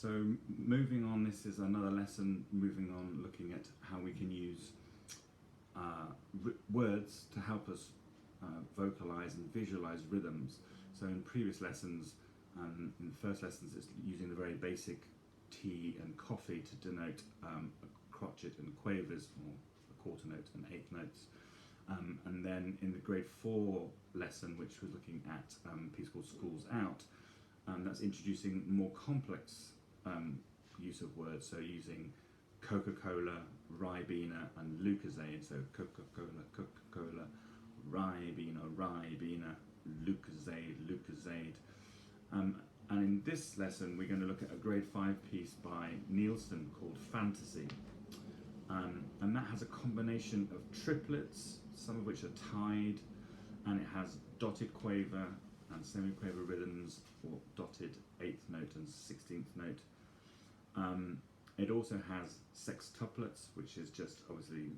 So moving on, this is another lesson, moving on, looking at how we can use words to help us vocalize and visualize rhythms. So in previous lessons, in the first lessons, it's using the very basic tea and coffee to denote a crotchet and quavers, or a quarter note and eighth notes. And then in the grade 4 lesson, which was looking at a piece called Schools Out, that's introducing more complex use of words, so using Coca-Cola, Ribena and Lucozade. So Coca-Cola, Coca-Cola, Ribena, Lucozade. And in this lesson we're going to look at a grade 5 piece by Nielsen called Fantasy. And that has a combination of triplets, some of which are tied, and it has dotted quaver and semiquaver rhythms, or dotted 8th note and 16th note. It also has sextuplets, which is just obviously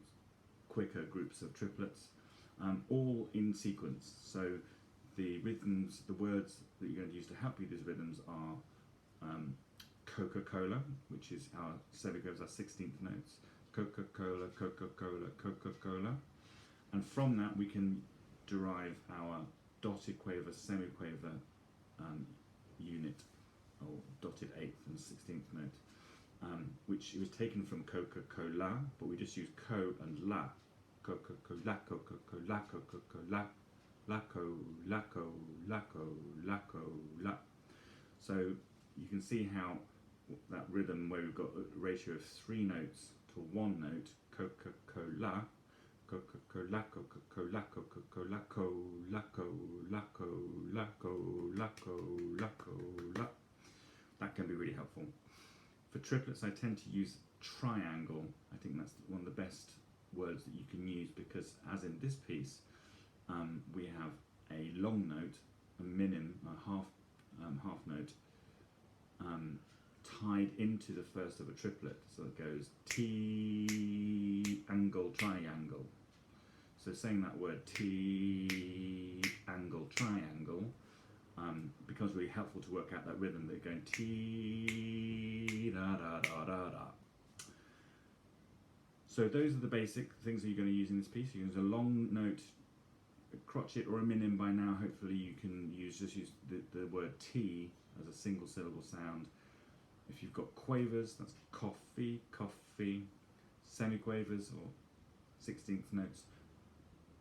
quicker groups of triplets, all in sequence. So the rhythms, the words that you're going to use to help you these rhythms are Coca-Cola, which is our semiquavers, our 16th notes. Coca-Cola, Coca-Cola, Coca-Cola. And from that we can derive our dotted quaver, semiquaver unit, or dotted 8th and 16th note, which was taken from Coca-Cola, but we just use co and la. Coca-Cola, Coca-Cola, Coca-Cola, laco, la. So you can see how that rhythm, where we've got a ratio of 3 notes to 1 note, Coca-Cola, Coca-Cola, Coca-Cola, Coca-Cola, laco. That can be really helpful. For triplets, I tend to use triangle. I think that's one of the best words that you can use, because as in this piece, we have a long note, a minim, a half note, tied into the first of a triplet. So it goes T angle triangle. So saying that word T angle triangle becomes really helpful to work out that rhythm. They're going T da da da da da. So those are the basic things that you're going to use in this piece. You use a long note, a crotchet or a minim. By now hopefully you can just use the word T as a single syllable sound. If you've got quavers, that's coffee, coffee. Semiquavers or 16th notes,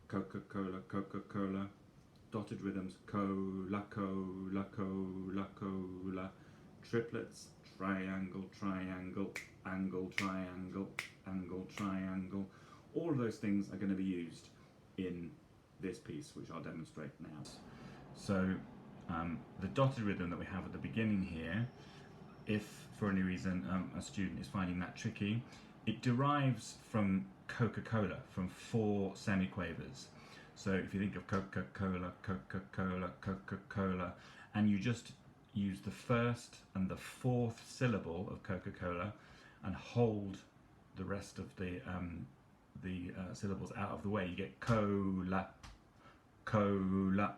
Coca-Cola, Coca-Cola. Dotted rhythms, cola, cola, cola, cola. Triplets, triangle, triangle, angle, triangle, angle, triangle. All of those things are going to be used in this piece, which I'll demonstrate now. So the dotted rhythm that we have at the beginning here, if for any reason a student is finding that tricky, it derives from Coca-Cola, from 4 semiquavers. So if you think of Coca-Cola, Coca-Cola, Coca-Cola, and you just use the first and the 4th syllable of Coca-Cola and hold the rest of the syllables out of the way, you get cola, cola.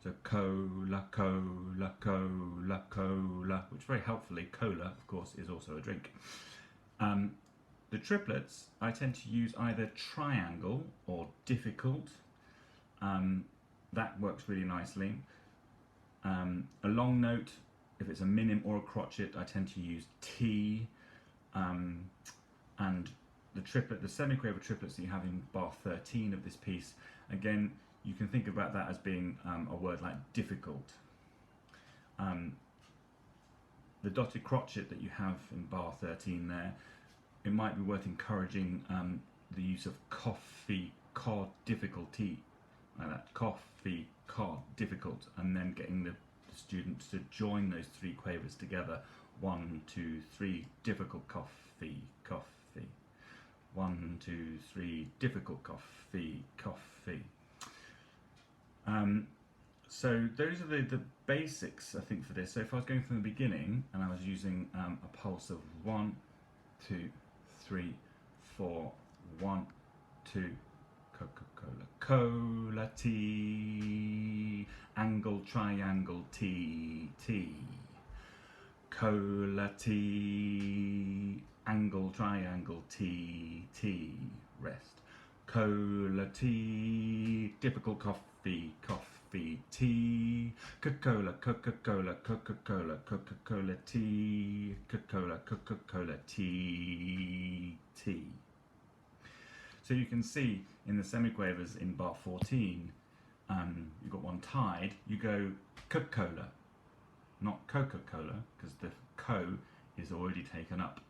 So cola, cola, cola, cola, which very helpfully, cola, of course, is also a drink. The triplets, I tend to use either triangle or difficult. That works really nicely. A long note, if it's a minim or a crotchet, I tend to use T. And the triplet, the semiquaver triplets that you have in bar 13 of this piece, again, you can think about that as being a word like difficult. The dotted crotchet that you have in bar 13 there, it might be worth encouraging the use of coffee, cod, difficulty, like that, coffee, cod, difficult, and then getting the students to join those 3 quavers together. 1, 2, 3, difficult, coffee, coffee. 1, 2, 3, difficult, coffee, coffee. So those are the basics, I think, for this. So if I was going from the beginning and I was using a pulse of 1, 2, 3, 4, 1, 2, Coca-Cola, cola, T, angle, triangle, T, T. cola, T, angle, triangle, T, T, rest. Cola, tea, difficult coffee, coffee, tea, Coca-Cola, Coca-Cola, Coca-Cola, Coca-Cola, tea, Coca-Cola, Coca-Cola, tea, tea. So you can see in the semiquavers in bar 14, you've got one tied, you go Coca-Cola, not Coca-Cola, because the co is already taken up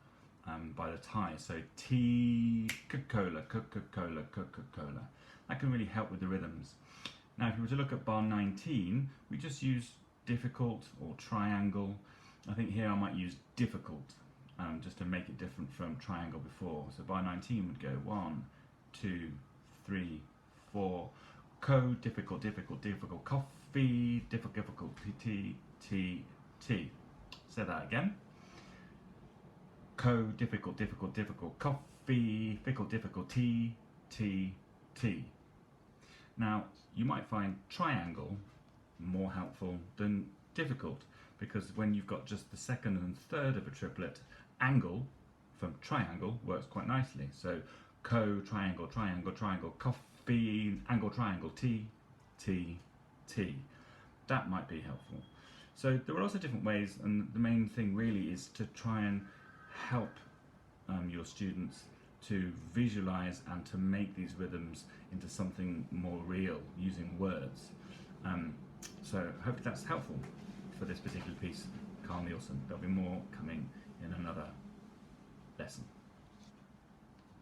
by the tie. So T, Coca-Cola, Coca-Cola, Coca-Cola. That can really help with the rhythms. Now if you were to look at bar 19, we just use difficult or triangle. I think here I might use difficult, just to make it different from triangle before. So bar 19 would go 1, 2, 3, 4, co, difficult, difficult, difficult, coffee, difficult, difficult, T, T, T. Say that again. Co, difficult, difficult, difficult, coffee, fickle, difficult, T, T, T. Now, you might find triangle more helpful than difficult, because when you've got just the second and third of a triplet, angle from triangle works quite nicely. So, co, triangle, triangle, triangle, coffee, angle, triangle, T, T, T. That might be helpful. So there are also different ways, and the main thing really is to try and help your students to visualize and to make these rhythms into something more real using words. So hopefully that's helpful for this particular piece, Carl Nielsen. There'll be more coming in another lesson.